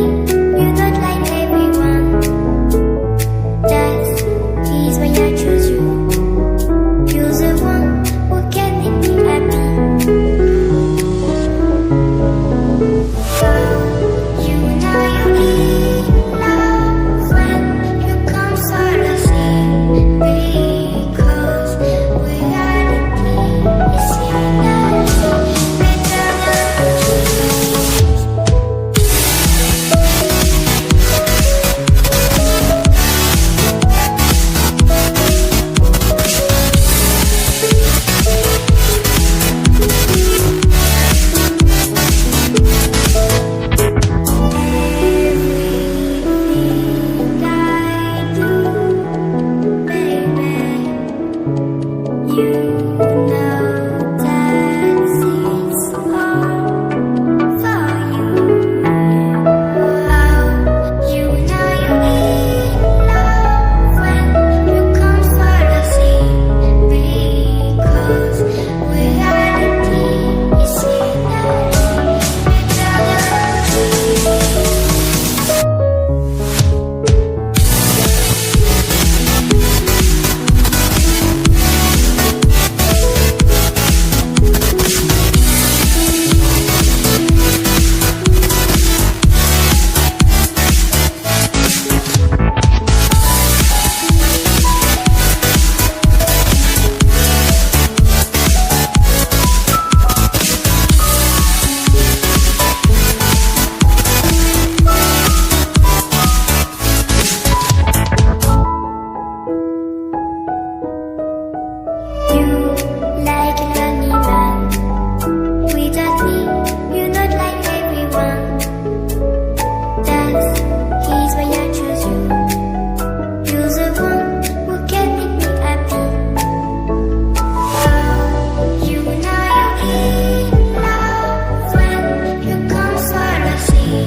you're not like everyone. That is why I choose you. You're the one who can make me happy. You know you're in love when you come sort of see. Because reality is better than dreams. Everything I do, baby, you know that it's all for you. You know you're in love when you come sort of see. Because reality is better than dreams. You like a funny man. Without me, you're not like everyone. That is why I choose you. You're the one who can make me happy. You know you're in love when you come sort of see.